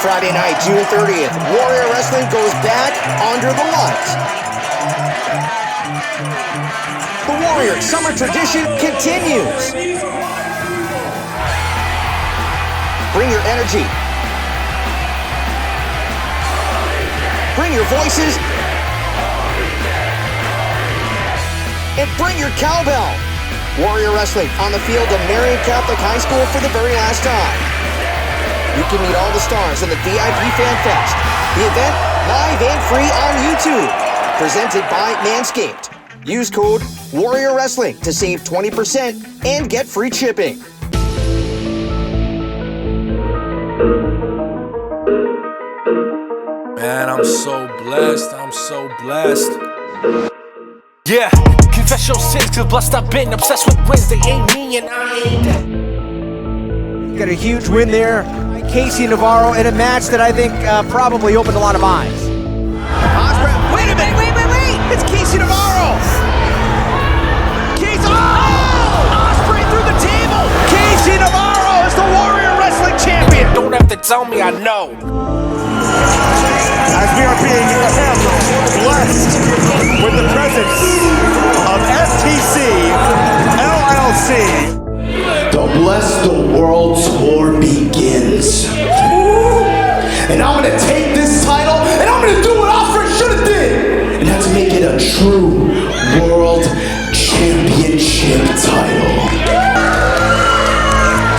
Friday night, June 30th, Warrior Wrestling goes back under the lights. The Warrior summer tradition continues. Bring your energy. Bring your voices. And bring your cowbell. Warrior Wrestling on the field of Marion Catholic High School for the very last time. You can meet all the stars in the VIP Fan Fest. The event live and free on YouTube. Presented by Manscaped. Use code Warrior Wrestling to save 20% and get free shipping. Man, I'm so blessed. I'm so blessed. Yeah, confess your sins, cause blessed I've been. Obsessed with wins, they ain't me and I ain't that. Got a huge win there. Casey Navarro in a match that I think probably opened a lot of eyes. Wait a minute, wait! It's Casey Navarro! Osprey through the table! Casey Navarro is the Warrior Wrestling Champion! Don't have to tell me, I know. As we are being blessed with the presence of FTC LLC. The Bless the World Tour begins. And I'm gonna take this title and I'm gonna do what Alfred should have did. And that's make it a true world championship title.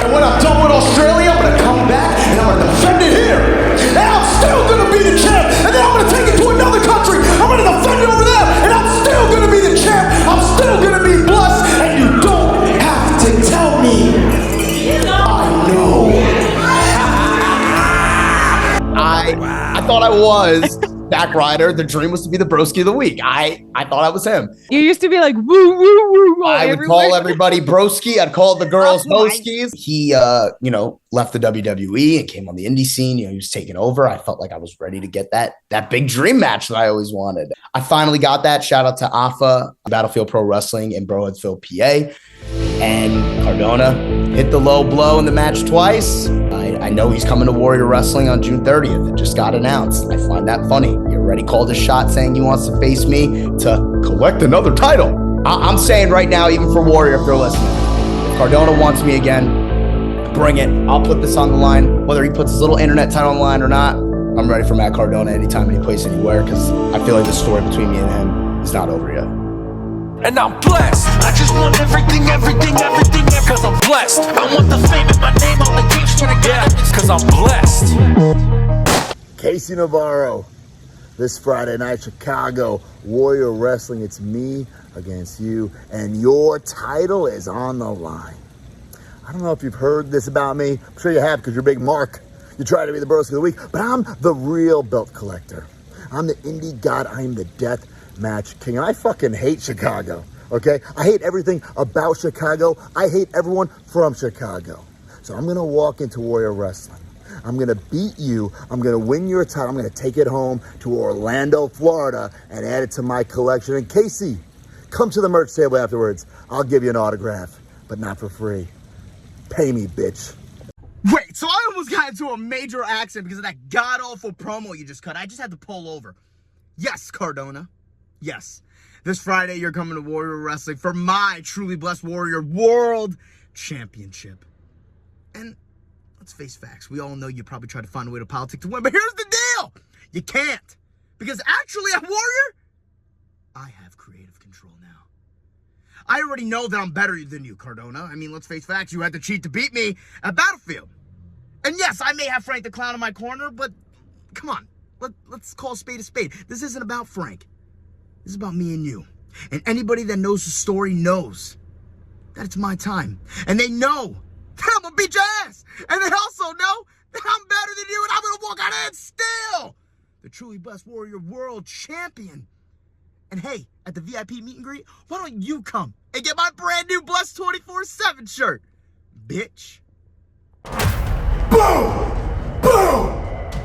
And when I'm done with Australia, I'm gonna come back and I'm gonna defend it here. And I'm still gonna be the champ. And then I'm gonna take it to another country. I'm gonna defend it over there. And I'm still gonna be the champ. I'm still gonna be blessed. And you don't have to tell me. I know. I thought I was Back Rider. The dream was to be the broski of the week. I thought I was him. You used to be like woo woo woo. I would call everybody broski. I'd call the girls broskis. He left the WWE and came on the indie scene. He was taking over. I felt like I was ready to get that big dream match that I always wanted. I finally got that. Shout out to AFA, Battlefield Pro Wrestling in Broadsville, PA. And Cardona hit the low blow in the match twice. I know he's coming to Warrior Wrestling on June 30th. It just got announced. I find that funny. He already called a shot saying he wants to face me to collect another title. I'm saying right now, even for Warrior, if they're listening, if Cardona wants me again, bring it. I'll put this on the line. Whether he puts his little internet title on the line or not, I'm ready for Matt Cardona anytime, any place, anywhere, because I feel like the story between me and him is not over yet. And I'm blessed. I just want everything, cause I'm blessed. I want the fame and my name on the game straight again, cause I'm blessed. Casey Navarro, this Friday night, Chicago, Warrior Wrestling. It's me against you, and your title is on the line. I don't know if you've heard this about me. I'm sure you have, because you're Big Mark. You try to be the broski of the week, but I'm the real belt collector. I'm the indie god. I'm the death match king. And I fucking hate Chicago, okay? I hate everything about Chicago. I hate everyone from Chicago. So I'm gonna walk into Warrior Wrestling. I'm gonna beat you. I'm gonna win your title. I'm gonna take it home to Orlando, Florida, and add it to my collection. And Casey, come to the merch table afterwards. I'll give you an autograph, but not for free. Pay me, bitch. Wait, so I almost got into a major accident because of that god-awful promo you just cut. I just had to pull over. Yes, Cardona. Yes, this Friday you're coming to Warrior Wrestling for my truly blessed Warrior World Championship. And let's face facts, we all know you probably try to find a way to politic to win, but here's the deal. You can't. Because actually at Warrior, I have creative control now. I already know that I'm better than you, Cardona. I mean, let's face facts, you had to cheat to beat me at Battlefield. And yes, I may have Frank the Clown in my corner, but come on, let's call a spade a spade. This isn't about Frank. This is about me and you. And anybody that knows the story knows that it's my time. And they know that I'm gonna beat your ass. And they also know that I'm better than you and I'm gonna walk out and still the truly blessed Warrior World Champion. And hey, at the VIP meet and greet, why don't you come and get my brand new Blessed 24/7 shirt, bitch. Boom! Boom!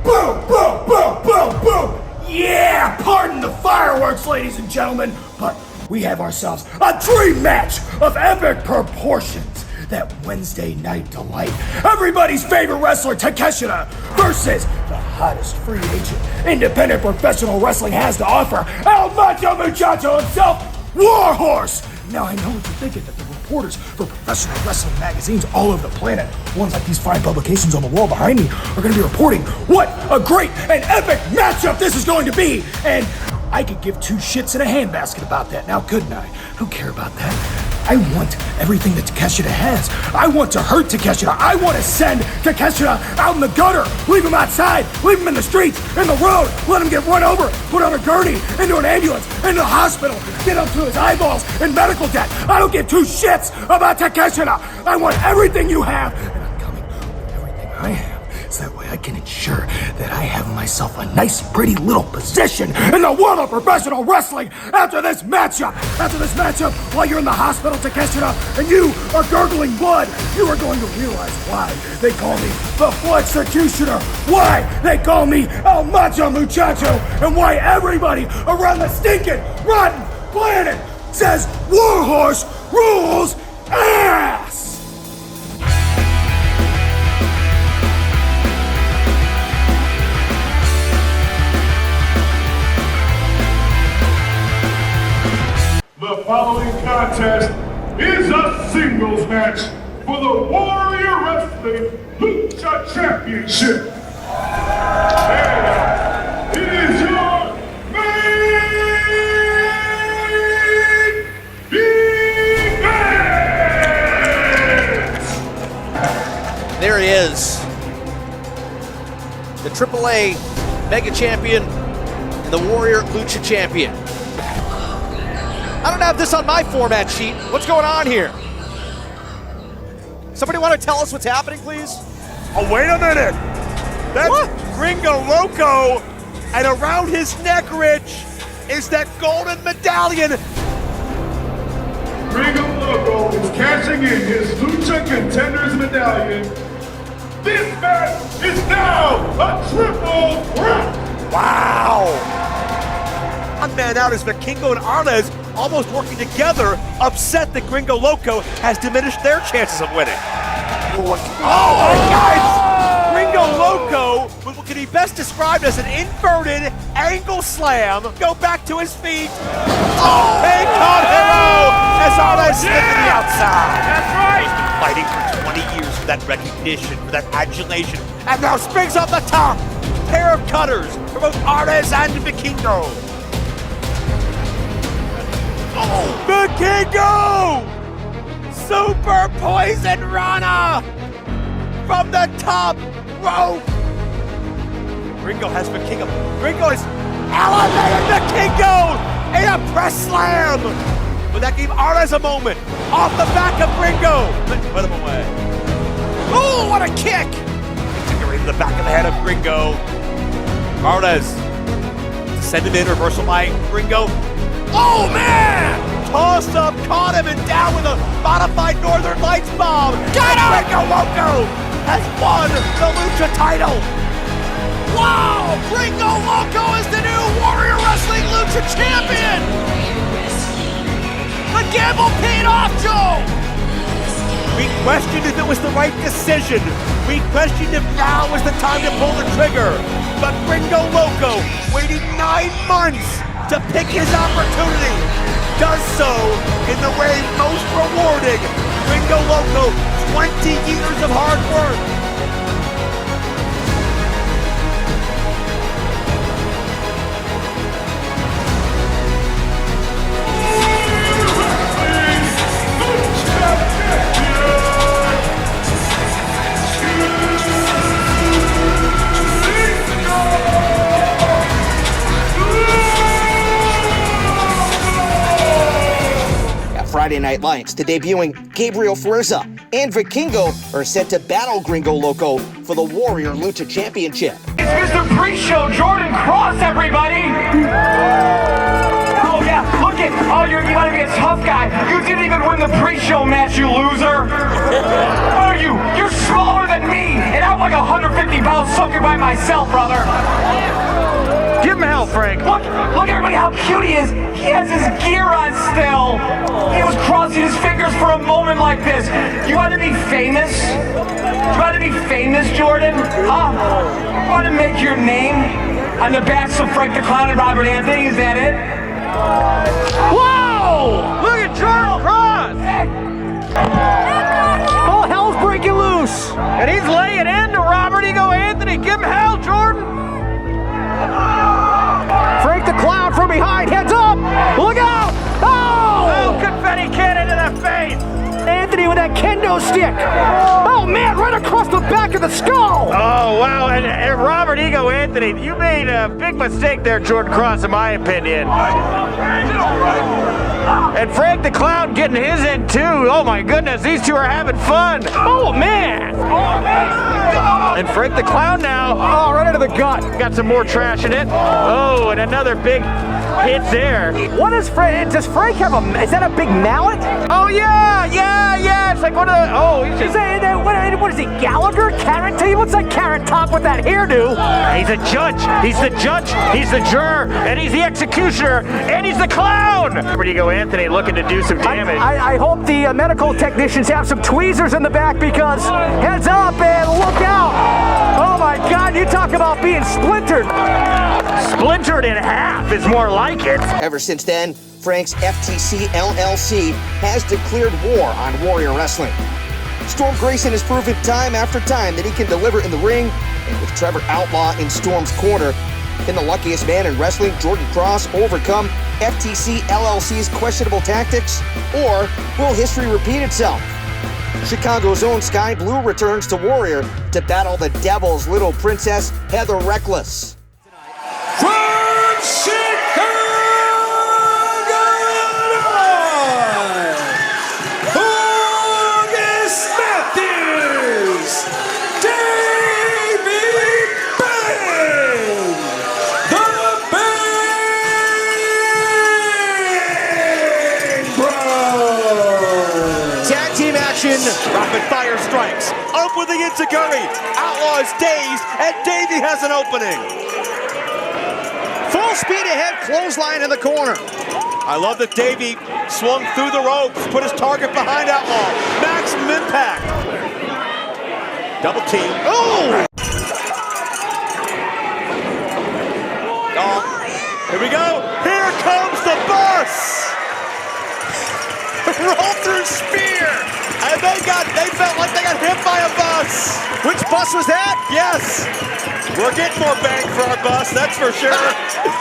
Boom! Boom! Boom! Boom! Boom! Yeah! Pardon the fireworks, ladies and gentlemen, but we have ourselves a dream match of epic proportions. that Wednesday night delight. Everybody's favorite wrestler, Takeshita, versus the hottest free agent independent professional wrestling has to offer, El Macho Muchacho himself, Warhorse. Now I know what you're thinking, that the reporters for professional wrestling magazines all over the planet, ones like these fine publications on the wall behind me, are going to be reporting what a great and epic matchup this is going to be. And I could give two shits in a handbasket about that, now couldn't I? I don't care about that. I want everything that Takeshita has. I want to hurt Takeshita. I want to send Takeshita out in the gutter. Leave him outside. Leave him in the streets, in the road. Let him get run over. Put on a gurney, into an ambulance, into the hospital. Get up to his eyeballs in medical debt. I don't give two shits about Takeshita. I want everything you have. And I'm coming with everything I have. So that way I can ensure that I have myself a nice, pretty little position in the world of professional wrestling after this matchup. After this matchup, while you're in the hospital, Takeshita, and you are gurgling blood, you are going to realize why they call me the Flexecutioner, why they call me El Macho Muchacho, and why everybody around the stinking, rotten planet says Warhorse rules ass! The following contest is a singles match for the Warrior Wrestling Lucha Championship. And it is your main event! There he is. The AAA Mega Champion and the Warrior Lucha Champion. I don't have this on my format sheet. What's going on here? Somebody want to tell us what's happening, please? Oh, wait a minute. That's what? Gringo Loco, and around his neck, Rich, is that golden medallion. Gringo Loco is cashing in his Lucha Contenders medallion. This match is now a triple threat. Wow. A man out as Vikingo and Arles almost working together, upset that Gringo Loco has diminished their chances of winning. Oh my God! Gringo Loco, with what can be best described as an inverted angle slam, go back to his feet. Oh, and caught hero as Arles slipped to the outside. That's right! Fighting for 20 years for that recognition, for that adulation, and now springs up the top. Pair of cutters for both Arles and Vikingo. Oh, Vikingo! Super Poison Rana from the top rope. Gringo has Vikingo. Gringo has elevated Vikingo in a press slam. But that gave Arles a moment. Off the back of Gringo. Put him away. Oh, what a kick! Took it right to the back of the head of Gringo. Arles send him in, reversal by Gringo. Oh man! Tossed up, caught him, and down with a modified Northern Lights bomb. Got him! Gringo Loco has won the Lucha title. Wow! Gringo Loco is the new Warrior Wrestling Lucha champion. The gamble paid off, Joe. We questioned if it was the right decision. We questioned if now was the time to pull the trigger. But Gringo Loco, waiting 9 months to pick his opportunity, does so in the way most rewarding. Gringo Loco, 20 years of hard work. Friday Night Lights, the debuting Gabriel Fuerza and Vikingo are set to battle Gringo Loco for the Warrior Lucha Championship. It's Mr. Preshow, Jordan Kross, everybody! Oh yeah, look at, oh you gotta be a tough guy. You didn't even win the pre-show match, you loser! What are you? You're smaller than me, and I'm like 150 pounds sucker by myself, brother! Give him hell, Frank. Look everybody how cute he is. He has his gear on still. He was crossing his fingers for a moment like this. You want to be famous? You want to be famous, Jordan? Huh? You want to make your name on the backs of Frank the Clown and Robert Anthony? Is that it? Whoa! Look at Jordan Kross! All hell's breaking loose. And he's laying into Robert Ego Anthony. Give him hell, Jordan. Frank the Clown from behind, heads up! Look out! Oh! Confetti cannon to the face! Anthony with that kendo stick! Oh man, right across the back of the skull! Oh wow, and Robert Ego Anthony, you made a big mistake there, Jordan Kross, in my opinion. And Frank the Clown getting his in too. Oh my goodness, these two are having fun. Oh man! And Frank the Clown now, oh, right into the gut. Got some more trash in it. Oh, and another big hit there. What is Frank? Does Frank have is that a big mallet? Oh yeah. It's like one of the, oh, he's just, what is he, Gallagher? Carrot Top? He looks like Carrot Top with that hairdo. He's a judge. He's the judge. He's the juror. And he's the executioner. And he's the clown. Where do you go, Anthony, looking to do some damage? I hope the medical technicians have some tweezers in the back because heads up and look out. Oh my God, you talk about being splintered. Splintered in half is more like it. Ever since then, Frank's FTC LLC has declared war on Warrior Wrestling. Storm Grayson has proven time after time that he can deliver in the ring, and with Treveor Outlaw in Storm's corner, can the luckiest man in wrestling, Jordan Kross, overcome FTC LLC's questionable tactics, or will history repeat itself? Chicago's own Skye Blue returns to Warrior to battle the Devil's little princess, Heather Reckless. From Chicago, August Matthews, Davey Bang, the Bang Bros. Tag team action, rapid fire strikes. Up with the Enziguri. Outlaw is dazed, and Davey has an opening. Full speed ahead, clothesline in the corner. I love that Davey swung through the ropes, put his target behind Outlaw. Maximum impact. Double team. Oh! Here we go. Here comes the bus. Roll through spear. And they felt like they got hit by a bus. Which bus was that? Yes. We're getting more bang for our bus, that's for sure.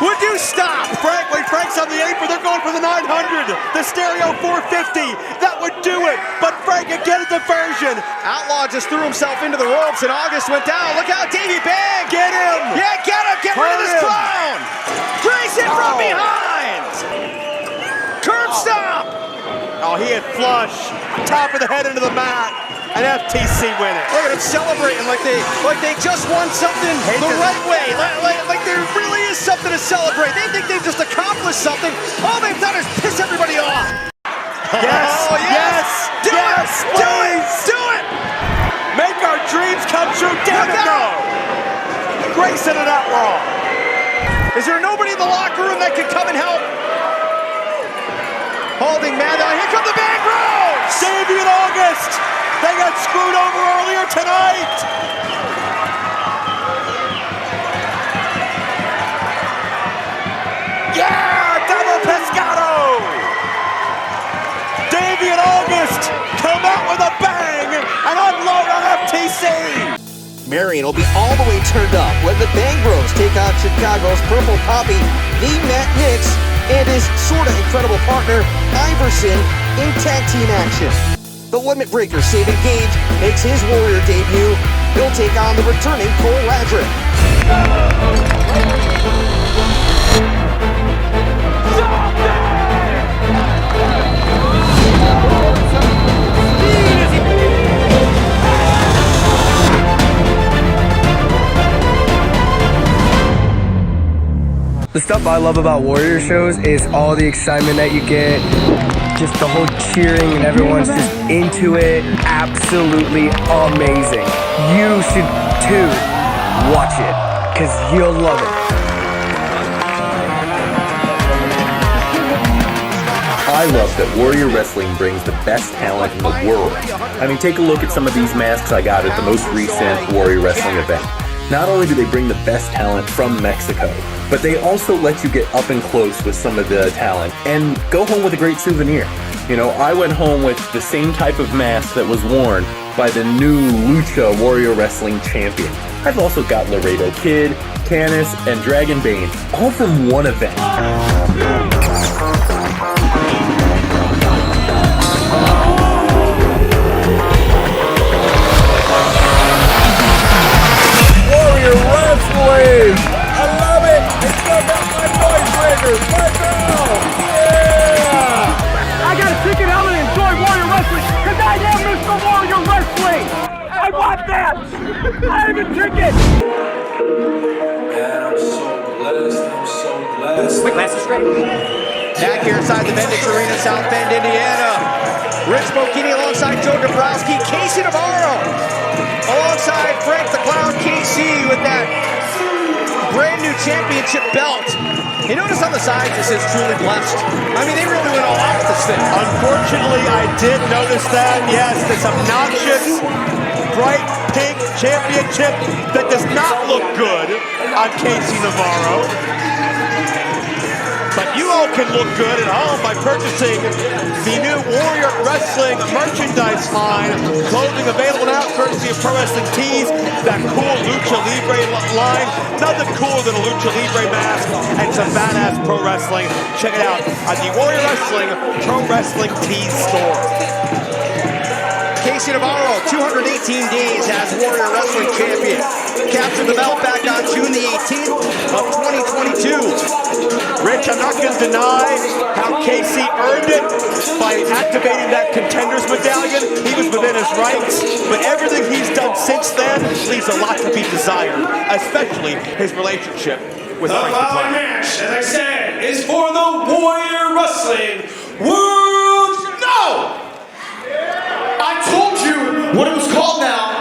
Would you stop? Frank's on the apron, they're going for the 900. The stereo 450, that would do it. But Frank again a diversion. Outlaw just threw himself into the ropes and August went down. Look out, Davey Bang! Get him! Yeah, get him! Get rid of this clown! Grayson from behind! Curb stop! Oh, he had flush. Top of the head into the mat. And FTC win it. Look at them celebrating like they just won something the right way. Like there really is something to celebrate. They think they've just accomplished something. All they've done is piss everybody off. Yes! Oh, yes! Do it! Make our dreams come true. Damn it, no! Grayson and Outlaw. Is there nobody in the locker room that can come and help? Holding man down. Here come the Bang Bros! Davey and August. They got screwed over earlier tonight. Yeah, double pescado. Davey and August come out with a bang and unload on FTC. Marion will be all the way turned up when the Bang Bros take on Chicago's Purple Poppy, the Knicks, and his sorta incredible partner, Iverson, in tag team action. The Limit Breaker, Sabin makes his Warrior debut. He'll take on the returning Cole Radrick. The stuff I love about Warrior shows is all the excitement that you get, just the whole cheering and everyone's just into it. Absolutely amazing. You should too watch it, because you'll love it. I love that Warrior Wrestling brings the best talent in the world. I mean, take a look at some of these masks I got at the most recent Warrior Wrestling event. Not only do they bring the best talent from Mexico, but they also let you get up and close with some of the talent and go home with a great souvenir. You know, I went home with the same type of mask that was worn by the new Lucha Warrior Wrestling champion. I've also got Laredo Kid, Canis, and Dragon Bane, all from one event. Warrior Wrestling! I love it! It's still got my voice breakers! Let's go! Yeah! I got a ticket. I'm gonna enjoy Warrior Wrestling because I am Mr. Warrior Wrestling. I want that. I have a ticket. Man, I'm so blessed. I'm so blessed. My glasses ready. Back here inside the Bendix Arena, South Bend, Indiana. Rich Bocchini alongside Joe Dabrowski, Casey Navarro alongside Frank the Clown KC with that brand new championship belt. You notice on the sides it says truly blessed. I mean, they really went all out with this thing. Unfortunately, I did notice that. Yes, this obnoxious, bright pink championship that does not look good on Casey Navarro. But you all can look good at home by purchasing the new Warrior Wrestling merchandise line. Clothing available now courtesy of Pro Wrestling Tees. That cool Lucha Libre line. Nothing cooler than a Lucha Libre mask and some badass pro wrestling. Check it out at the Warrior Wrestling Pro Wrestling Tees store. Casey Navarro, 218 days as Warrior Wrestling champion. Captured the belt back on June the 18th of 2022. Rich, I'm not going to deny how Casey earned it by activating that Contenders medallion. He was within his rights, but everything he's done since then leaves a lot to be desired, especially his relationship with The following match, as I said, is for the Warrior Wrestling World. No! I told you what it was called now.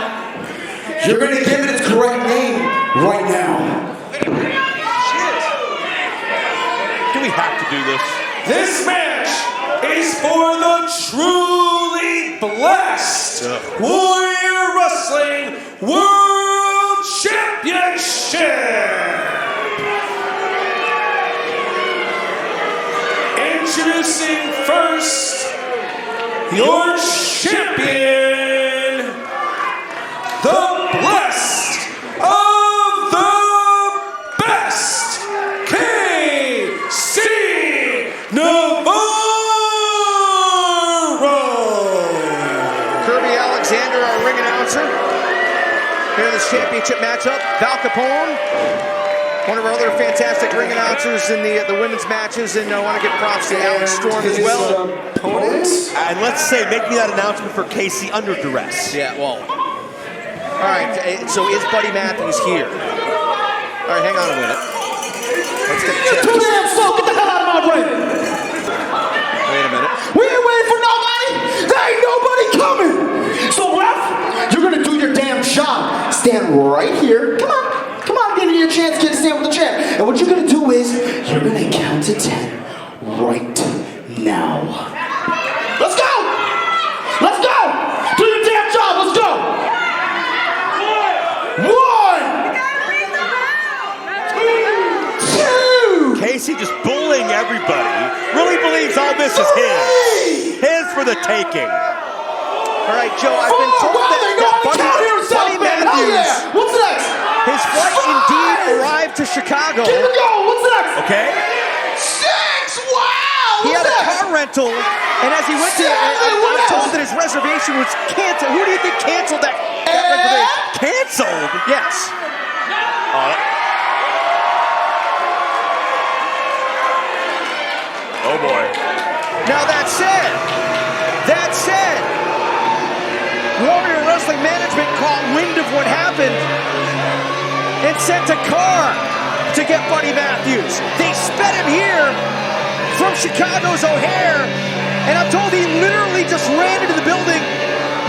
You're going to give it its correct name right now. Do we have to do this? This match is for the truly blessed Warrior Wrestling World Championship. Introducing first, your champion, the blessed of the best, KC Navarro. Kirby Alexander, our ring announcer. Here in this championship matchup, Val Capone. One of our other fantastic ring announcers in the women's matches, and I want to give props to Alex Storm as well. And let's say, make me that announcement for Casey under duress. Yeah, well. All right, so is Buddy Matthews here? All right, hang on a minute. Let's get the check. Too damn slow. Get the hell out of my way. Wait a minute. We ain't waiting for nobody. There ain't nobody coming. So, ref, you're gonna do your damn job. Stand right here. Come on. Come on, give me your chance. Get to stand with the champ. And what you're gonna do is you're gonna count to 10 right now. Let's go. Let's go. Do your damn job. Let's go. 1, 2. Casey just bullying everybody. Really believes all this is his. His for the taking. All right, Joe, I've been told that Buddy Matthews, What's next? his flight indeed arrived to Chicago. Keep it going. What's next? Okay. 6. Wow. He had a car rental, and as he went to, I'm told that his reservation was canceled. Who do you think canceled that reservation? Canceled? Yes. Oh boy. Now that said, Warrior Wrestling Management caught wind of what happened and sent a car to get Buddy Matthews. They sped him here from Chicago's O'Hare, and I'm told he literally just ran into the building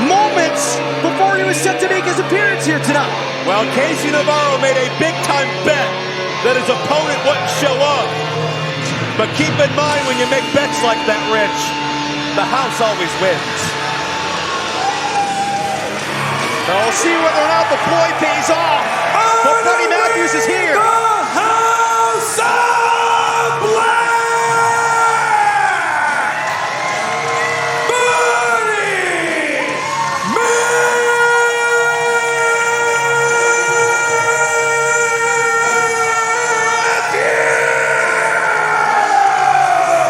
moments before he was set to make his appearance here tonight. Well, Casey Navarro made a big-time bet that his opponent wouldn't show up. But keep in mind when you make bets like that, Rich, the house always wins. We'll see whether or not the ploy pays off. But Buddy Matthews is here. The House of Black!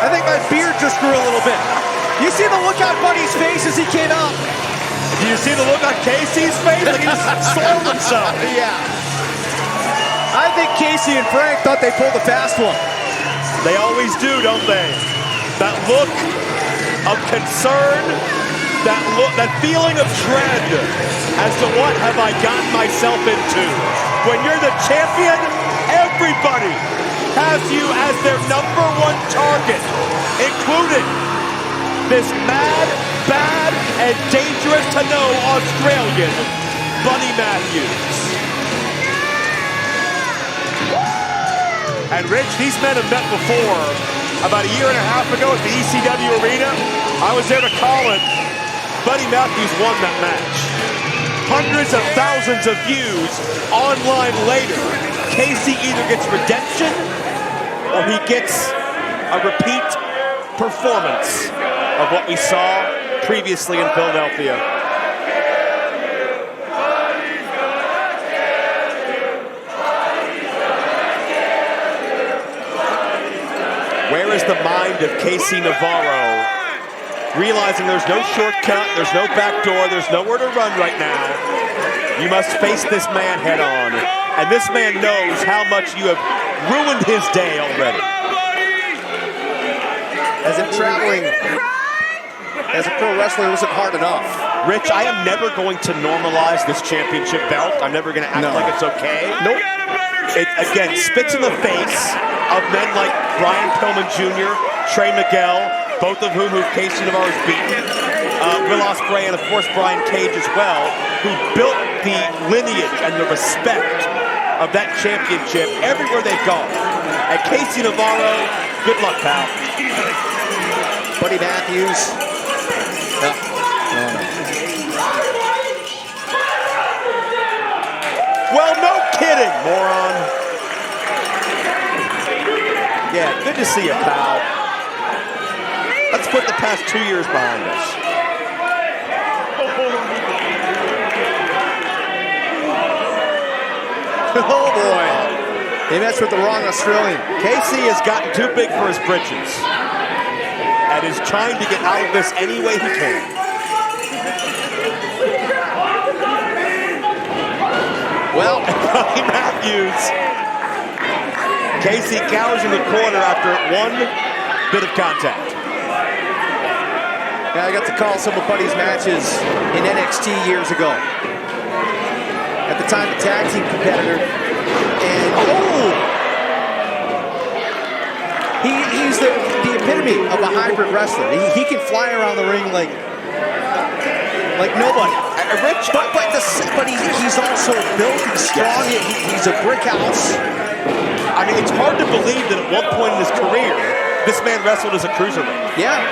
I think my beard just grew a little bit. You see the look on Buddy's face as he came out? Do you see the look on Casey's face? Like he just soiled himself. Yeah. I think Casey and Frank thought they pulled a fast one. They always do, don't they? That look of concern, that feeling of dread as to what have I gotten myself into. When you're the champion, everybody has you as their #1 target, including this mad, bad, and dangerous to know Australian, Buddy Matthews. And Rich, these men have met before. About a year and a half ago at the ECW Arena, I was there to call it. Buddy Matthews won that match. Hundreds of thousands of views online later. Casey either gets redemption or he gets a repeat performance of what we saw previously in Philadelphia. Where is the mind of Casey Navarro? Realizing there's no shortcut, there's no back door, there's nowhere to run right now. You must face this man head on. And this man knows how much you have ruined his day already. As if traveling as a pro wrestler wasn't hard enough. Rich, I am never going to normalize this championship belt. I'm never going to act like it's okay. Nope. It, again, spits in the face of men like Brian Pillman Jr., Trey Miguel, both of whom Casey Navarro's beaten. Will Ospreay and, of course, Brian Cage as well, who built the lineage and the respect of that championship everywhere they've gone. And Casey Navarro, good luck, pal. Buddy Matthews. No. Well, no kidding, moron. Yeah, good to see you, pal. Let's put the past 2 years behind us. Oh, boy. He messed with the wrong Australian. Casey has gotten too big for his britches and is trying to get out of this any way he can. Well, Buddy Matthews. Casey cowers in the corner after one bit of contact. Yeah, I got to call some of Buddy's matches in NXT years ago. At the time, a tag team competitor. And he's the epitome of a hybrid wrestler. He can fly around the ring like nobody. Rich, but he's also built and strong. He's a brick house. I mean, it's hard to believe that at one point in his career, this man wrestled as a cruiserweight. Yeah.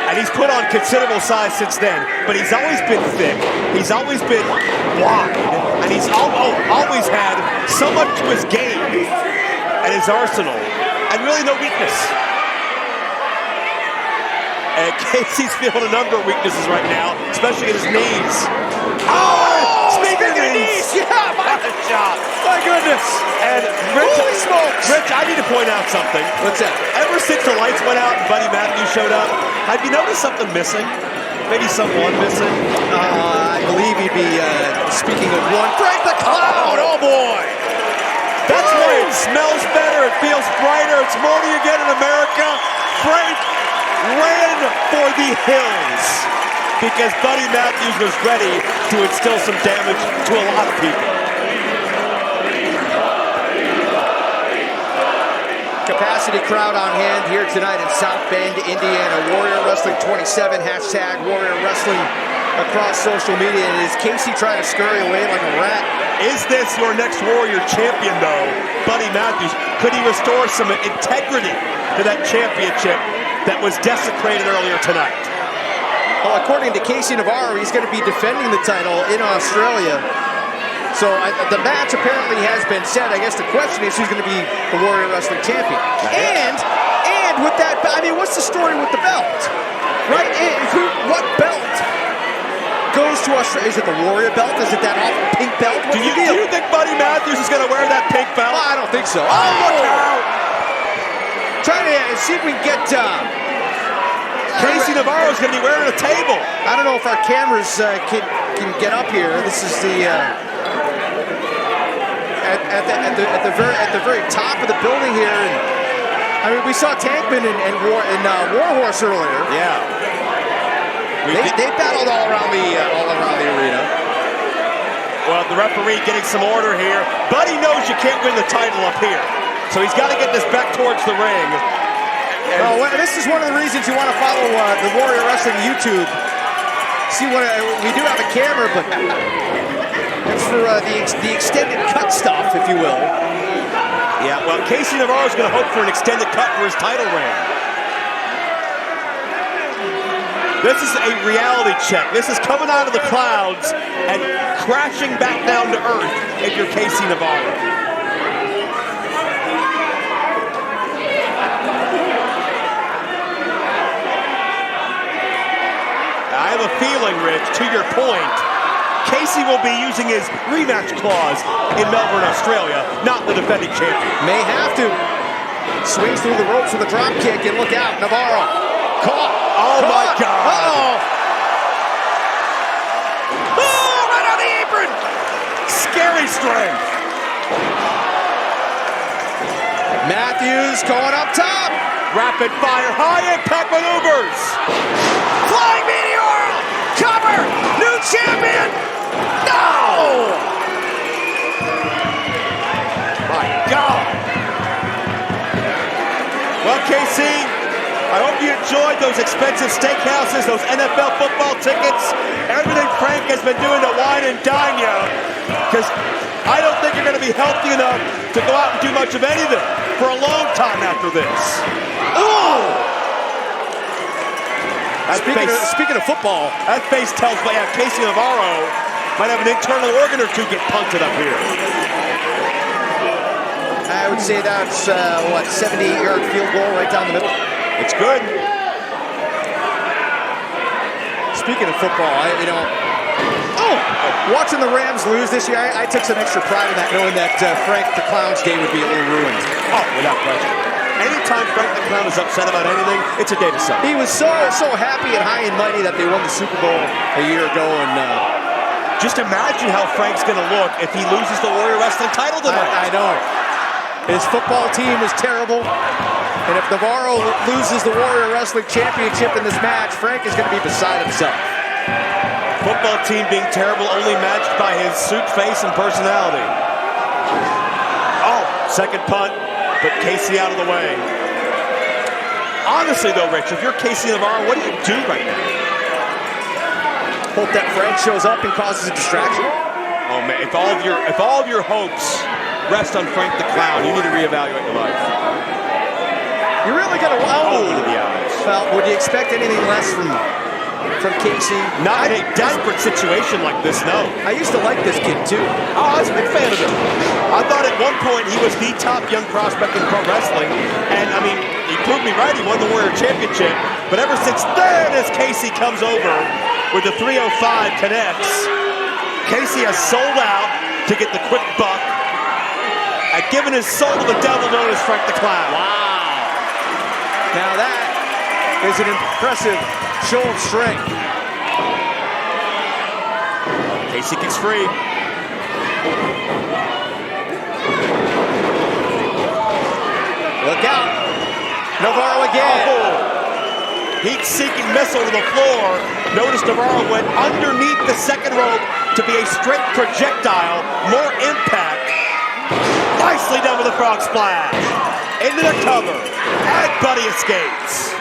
And he's put on considerable size since then, but he's always been thick. He's always been wide, and he's always had so much to his game and his arsenal, and really no weakness. And Casey's feeling a number of weaknesses right now, especially in his knees. Oh, speaking of knees, yeah, my shot. My goodness. And Holy smokes. Rich, I need to point out something. What's that? Ever since the lights went out and Buddy Matthews showed up, have you noticed something missing? Maybe someone missing? I believe he'd be speaking of one. Frank the Clown! Oh, boy! That's right. It smells better. It feels brighter. It's morning again in America. Frank ran for the hills because Buddy Matthews was ready to instill some damage to a lot of people. Capacity crowd on hand here tonight in South Bend, Indiana. Warrior Wrestling 27, hashtag Warrior Wrestling across social media, and is Casey trying to scurry away like a rat? Is this your next Warrior champion, though, Buddy Matthews? Could he restore some integrity to that championship that was desecrated earlier tonight? Well, according to Casey Navarro, he's going to be defending the title in Australia. So the match apparently has been set. I guess the question is who's going to be the Warrior Wrestling champion. And with that, I mean, what's the story with the belt? Right? What belt goes to Australia? Is it the Warrior belt? Is it that awful pink belt? Do you think Buddy Matthews is going to wear that pink belt? I don't think so. Oh, look out! Trying to see if we can get... Casey Navarro's going to be wearing a table. I don't know if our cameras can get up here. This is the... At the very top of the building here, and I mean we saw Tankman and Warhorse earlier. Yeah, they battled all around the arena. Well, the referee getting some order here. Buddy knows you can't win the title up here, so he's got to get this back towards the ring. Well, this is one of the reasons you want to follow the Warrior Wrestling YouTube. See what we do have a camera, but. That's for the extended cut stuff, if you will. Yeah, well, Casey Navarro's going to hope for an extended cut for his title reign. This is a reality check. This is coming out of the clouds and crashing back down to earth if you're Casey Navarro. I have a feeling, Rich, to your point, Casey will be using his rematch clause in Melbourne, Australia, not the defending champion. May have to. Swings through the ropes with a drop kick, and look out, Navarro. Caught. Oh, my God. Uh-oh. Oh, right on the apron. Scary strength. Matthews going up top. Rapid fire, high impact maneuvers. Flying meteor. Cover. New champion. No! My God! Well, KC, I hope you enjoyed those expensive steakhouses, those NFL football tickets, everything Frank has been doing to wine and dine you, because I don't think you're going to be healthy enough to go out and do much of anything for a long time after this. Ooh! Speaking of football, that face tells me Casey Navarro might have an internal organ or two get punted up here. I would say that's, 78-yard field goal right down the middle. It's good. Speaking of football, watching the Rams lose this year, I took some extra pride in that, knowing that Frank the Clown's day would be a little ruined. Oh, without question. Anytime Frank the Clown is upset about anything, it's a day to celebrate. He was so happy and high and mighty that they won the Super Bowl a year ago, and just imagine how Frank's going to look if he loses the Warrior Wrestling title tonight. I know. His football team is terrible, and if Navarro loses the Warrior Wrestling Championship in this match, Frank is going to be beside himself. Football team being terrible, only matched by his suit face and personality. Oh, second punt. But Casey out of the way. Honestly, though, Rich, if you're Casey Navarro, what do you do right now? Hope that Frank shows up and causes a distraction. Oh man, if all of your hopes rest on Frank the Clown, you need to reevaluate your life. You're really gonna into the eyes. Well, would you expect anything less from Casey? Not in a desperate situation like this, no. I used to like this kid too. Oh, I was a big fan of him. I thought at one point he was the top young prospect in pro wrestling, and I mean, he proved me right. He won the Warrior Championship, but ever since then, as Casey comes over with the 305 connects, Casey has sold out to get the quick buck and given his soul to the devil known as Frank the Clown. Wow. Now that is an impressive show of strength. Casey kicks free. Look out. Navarro again. Heat-seeking missile to the floor. Notice Navarro went underneath the second rope to be a straight projectile. More impact. Nicely done with a frog splash. Into the cover. And Buddy escapes.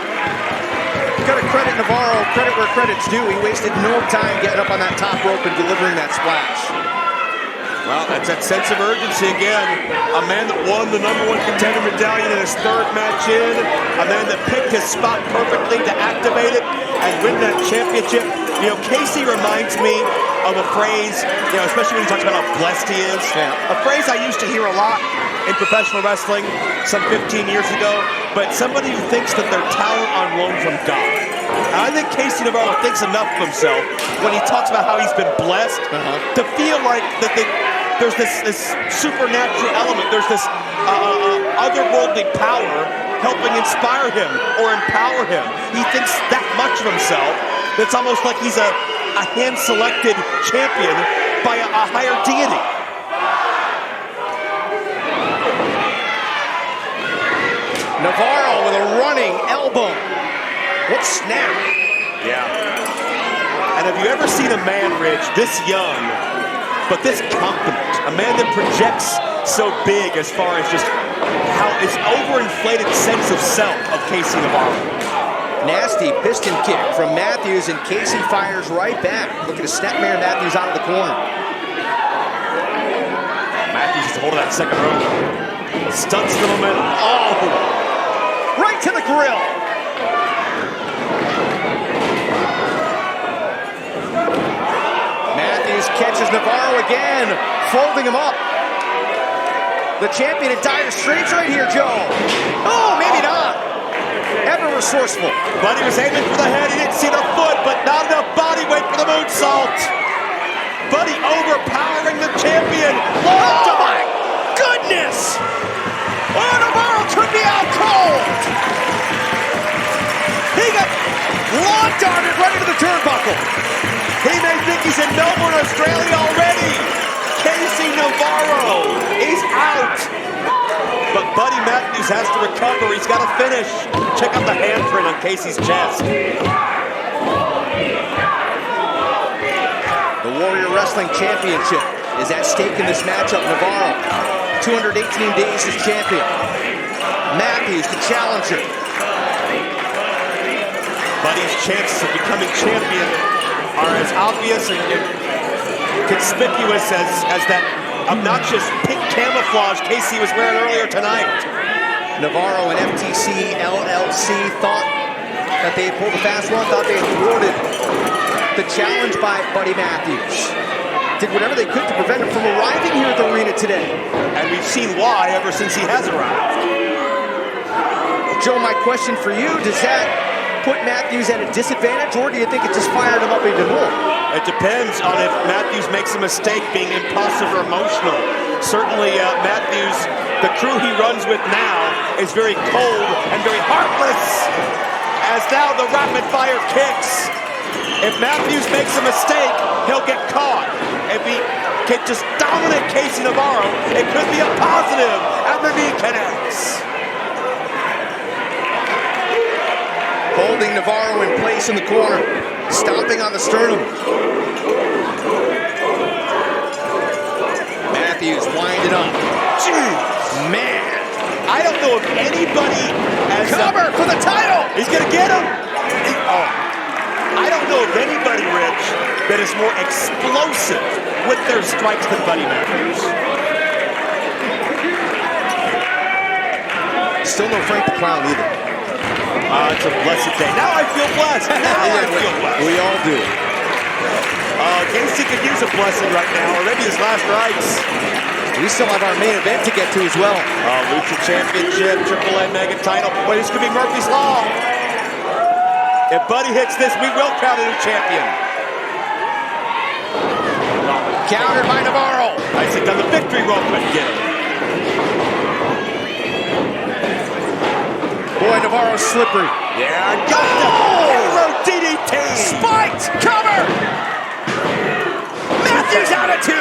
got to credit Navarro, credit where credit's due. He wasted no time getting up on that top rope and delivering that splash. Well, that's that sense of urgency again. A man that won the #1 contender medallion in his 3rd match in. A man that picked his spot perfectly to activate it and win that championship. You know, Casey reminds me of a phrase, you know, especially when he talks about how blessed he is. Yeah. A phrase I used to hear a lot in professional wrestling some 15 years ago, but somebody who thinks that they're talent on loan from God. And I think Casey Navarro thinks enough of himself when he talks about how he's been blessed to feel like that there's this supernatural element, there's this otherworldly power helping inspire him or empower him. He thinks that much of himself that it's almost like he's a hand-selected champion by a higher deity. Navarro with a running elbow. What snap. Yeah. And have you ever seen a man, Rich, this young, but this confident? A man that projects so big as far as just how his overinflated sense of self of Casey Navarro. Nasty piston kick from Matthews, and Casey fires right back. Look at the snapmare Matthews out of the corner. Matthews has a hold of that second rope. Stunts the momentum. Oh! Right to the grill. Matthews catches Navarro again, folding him up. The champion in dire straits right here, Joe. Oh, maybe not. Ever resourceful. Buddy was aiming for the head. He didn't see the foot, but not enough body weight for the moonsault. Buddy overpowering the champion. Oh, my goodness. Oh, Navarro could be out cold. He got locked on it right into the turnbuckle. He may think he's in Melbourne, Australia already. Casey Navarro is out. But Buddy Matthews has to recover. He's got to finish. Check out the handprint on Casey's chest. The Warrior Wrestling Championship is at stake in this matchup. Navarro, 218 days as champion. Matthews, the challenger. Buddy's chances of becoming champion are as obvious and conspicuous as that obnoxious pink camouflage Casey was wearing earlier tonight. Navarro and FTC LLC thought that they had pulled a fast one, thought they had thwarted the challenge by Buddy Matthews. Did whatever they could to prevent him from arriving here at the arena today. And we've seen why ever since he has arrived. Joe, my question for you, does that put Matthews at a disadvantage, or do you think it just fired him up even more? It depends on if Matthews makes a mistake being impulsive or emotional. Certainly, Matthews, the crew he runs with now, is very cold and very heartless. As now the rapid-fire kicks. If Matthews makes a mistake, he'll get caught. If he can just dominate Casey Navarro, it could be a positive, and the knee connects. Holding Navarro in place in the corner, stomping on the sternum. Matthews winding up. Jeez, man. I don't know if anybody has cover for the title. He's gonna get him. I don't know of anybody, Rich, that is more explosive with their strikes than Buddy Matthews. Still no Frank the Clown either. It's a blessed day. Now I feel blessed. I feel blessed. We all do. Casey could use a blessing right now, or maybe his last rites. We still have our main event to get to as well. Lucha Championship, AAA Mega Title. Well, this could be Murphy's Law. If Buddy hits this, we will count it a champion. Countered by Navarro. I said down the victory rope, but get him. Boy, Navarro's slippery. Yeah, got the hero DDT. Spiked, cover. Matthews out of 2.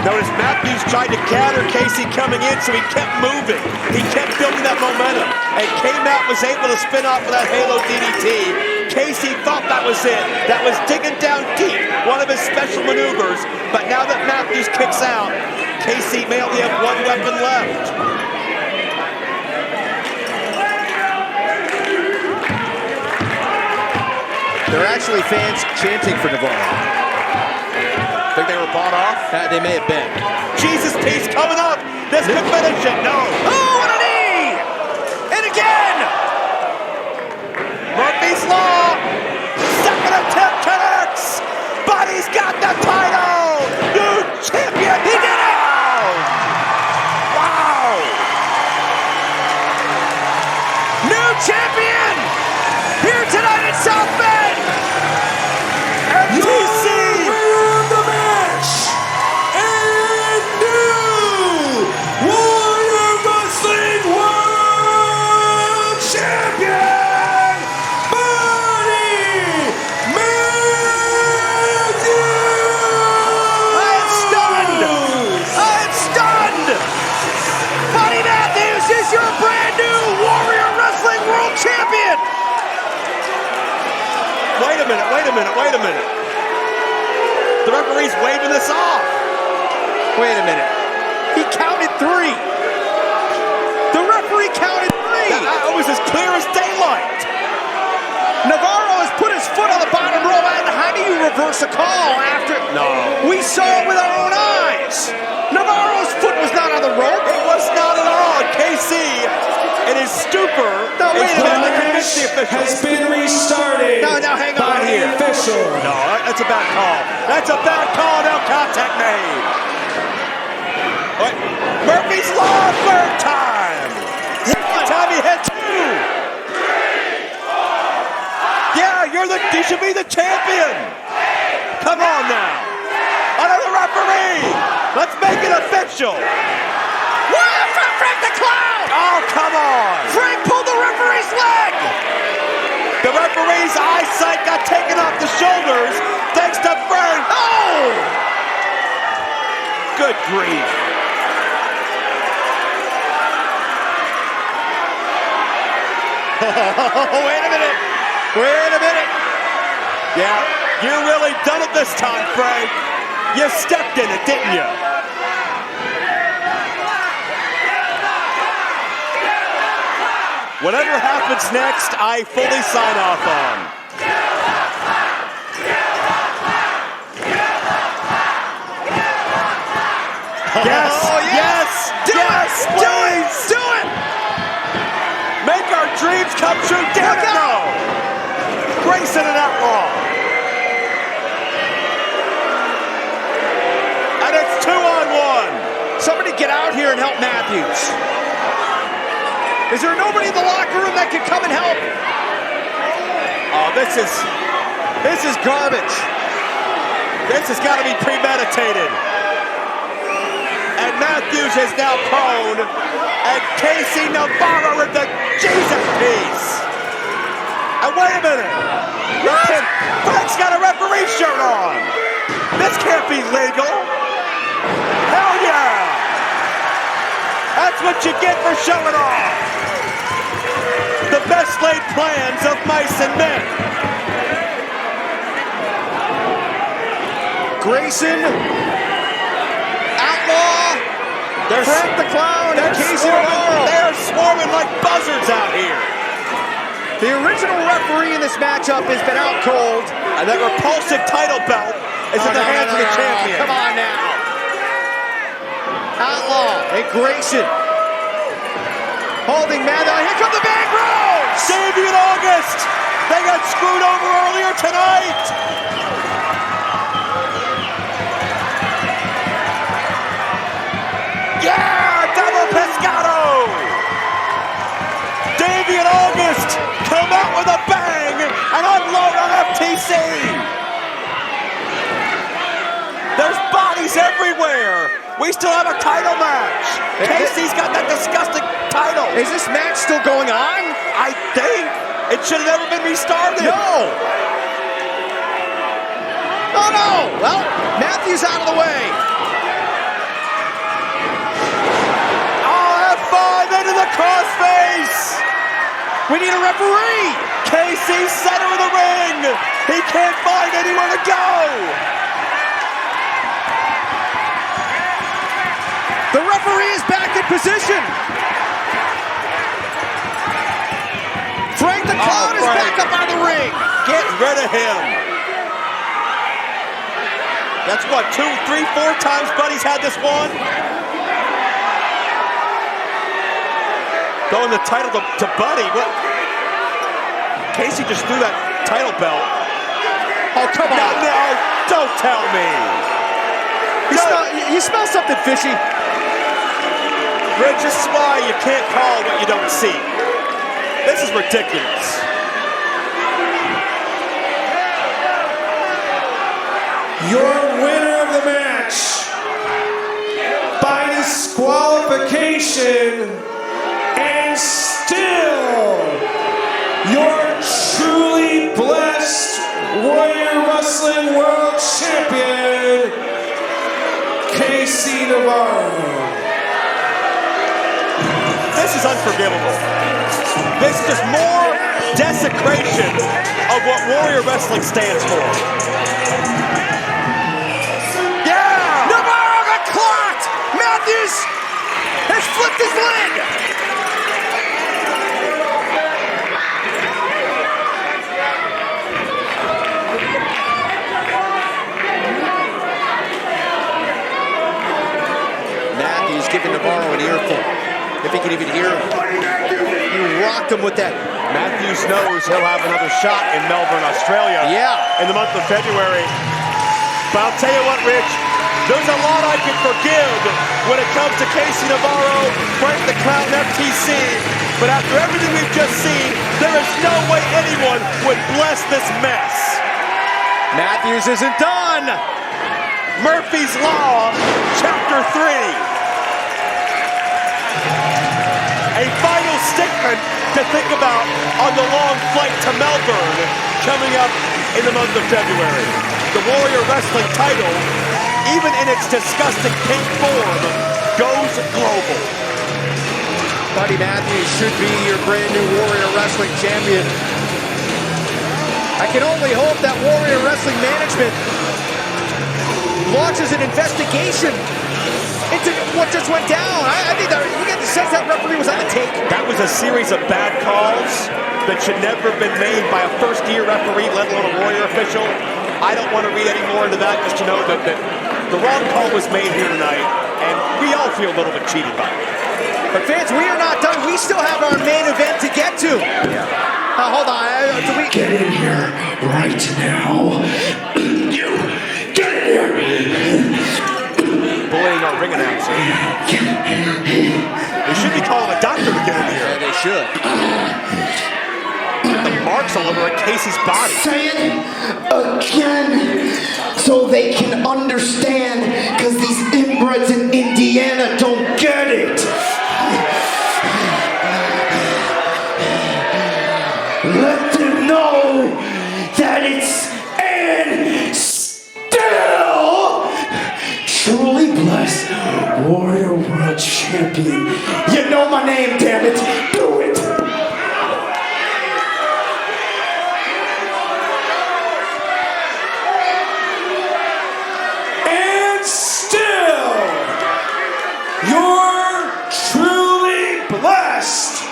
Notice Matthews tried to counter Casey coming in, so he kept moving. He kept building that momentum, and K-Matt was able to spin off of that Halo DDT. Casey thought that was it. That was digging down deep, one of his special maneuvers. But now that Matthews kicks out, Casey may only have one weapon left. They're actually fans chanting for Navarro. Think they were bought off? They may have been. Jesus piece coming up. This could finish it. No. Oh, what a knee! And again! Murphy's Law. Second attempt connects. But he's got the title. New champion. He did it! Wow. New champion! Here tonight in South Bend! MTC. The match and new Warrior Wrestling World Champion Buddy Matthews! I'm stunned! Buddy Matthews is your brand new Warrior Wrestling World Champion! Wait a minute. The referee's waving this off. Wait a minute. He counted 3. The referee counted 3. That was as clear as daylight. Navarro has put his foot on the bottom row, and how do you reverse a call after? No. We saw it with our own eyes. Navarro's foot was not on the rope. It was not at all. KC, in his stupor, No, wait a minute. convinced the officials. Has been restarted. Now hang on here. Official. No, that's a bad call. That's a bad call. No contact made. Wait. Murphy's Law, third time. Second time he hit 2. Yeah, you should be the champion. Come on now. Another referee. Let's make it official. What? Frank the Clown! Oh, come on. Frank pulled the referee's leg! The referee's eyesight got taken off the shoulders thanks to Frank. Oh! Good grief. Wait a minute. Yeah, you really done it this time, Frank. You stepped in it, didn't you? Whatever happens next, I fully sign off on. Yes, yes, yes, please. Do it! Make our dreams come true. Damn it, no. Grayson and Outlaw. And it's 2-on-1. Somebody get out here and help Matthews. Is there nobody in the locker room that can come and help? Oh, this is garbage. This has got to be premeditated. And Matthews is now prone. And Casey Navarro with the Jesus piece. And wait a minute. Frank's got a referee shirt on. This can't be legal. Hell yeah. That's what you get for showing off. The best laid plans of mice and men. Grayson, Outlaw, Frank the Clown, and Casey Navarro. They're swarming like buzzards out here. The original referee in this matchup has been out cold. And that repulsive title belt is in the hands of the champion. Come on now. Outlaw and Grayson. Holding man down. Here come the bang rolls! Sabin in August. They got screwed over earlier tonight. Yeah, double pescado. Davey in August come out with a bang and unload on FTC. There's bodies everywhere. We still have a title match. Casey's got that disgusting title. Is this match still going on? I think it should have never been restarted. No. Oh no. Well, Matthews out of the way. Oh, F5 into the crossface. We need a referee. Casey, center of the ring. He can't find anywhere to go. The referee is back in position. Frank the Clown is back up out of the ring. Get rid of him. That's what, 2, 3, 4 times Buddy's had this one? Throwing the title to Buddy. What? Casey just threw that title belt. Oh, come on. No, don't tell me. You smell something fishy. Rich, this is why you can't call what you don't see. This is ridiculous. Your winner of the match by disqualification and still your truly blessed Warrior Wrestling World Champion, Casey Navarro. This is unforgivable. This is just more desecration of what Warrior Wrestling stands for. Yeah! Navarro got clocked! Matthews has flipped his leg! Matthews giving Navarro an earful. If he can even hear him. He rocked him with that. Matthews knows he'll have another shot in Melbourne, Australia. Yeah. In the month of February. But I'll tell you what, Rich, there's a lot I can forgive when it comes to Casey Navarro, Frank the Clown FTC. But after everything we've just seen, there is no way anyone would bless this mess. Matthews isn't done. Murphy's Law, Chapter 3. A final statement to think about on the long flight to Melbourne coming up in the month of February. The Warrior Wrestling title, even in its disgusting pink form, goes global. Buddy Matthews should be your brand new Warrior Wrestling champion. I can only hope that Warrior Wrestling management launches an investigation into what just went down. I think that you get the sense that referee was on the take. That was a series of bad calls that should never have been made by a first-year referee, let alone a Warrior official. I don't want to read any more into that, just to know that the wrong call was made here tonight, and we all feel a little bit cheated by it. But fans, we are not done. We still have our main event to get to. Yeah. Hold on. Do we get in here right now? You get in here. Bullying our ring announcer. They should be calling a doctor to get in here. Yeah, they should. The marks all over Casey's body. Say it again so they can understand, because these inbreds in Indiana don't get it. Let them know that it's and still truly blessed Warrior World Champion. You know my name, damn it. Do it. And still, your truly blessed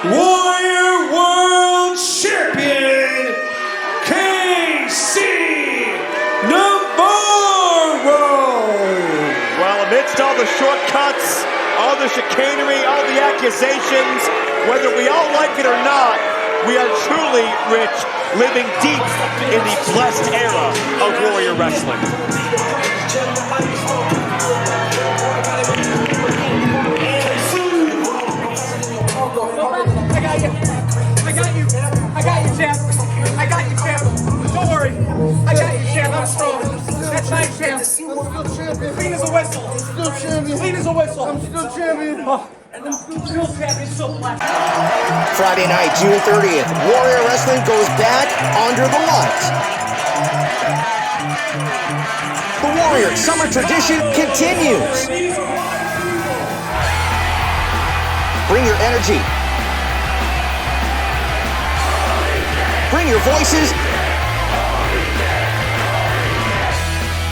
Warrior World Champion, Casey Navarro. Well, amidst all the shortcuts, all the chicanery, all the accusations, whether we all like it or not, we are truly, Rich, living deep in the blessed era of Warrior Wrestling. I got you, champ. I got you, champ. Don't worry. I got you, champ. I'm strong. That's right, champ. I'm still champion. Clean as a whistle. I'm still champion. Clean as a whistle. I'm still champion. Oh. And I'm still champion. So blessed. Friday night, June 30th, Warrior Wrestling goes back under the lights. The Warrior summer tradition continues. Bring your energy. Bring your voices.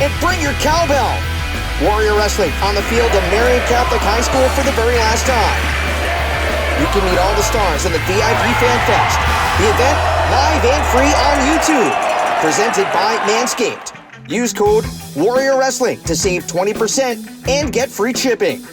And bring your cowbell. Warrior Wrestling on the field of Marion Catholic High School for the very last time. You can meet all the stars in the VIP Fan Fest. The event, live and free on YouTube. Presented by Manscaped. Use code Warrior Wrestling to save 20% and get free shipping.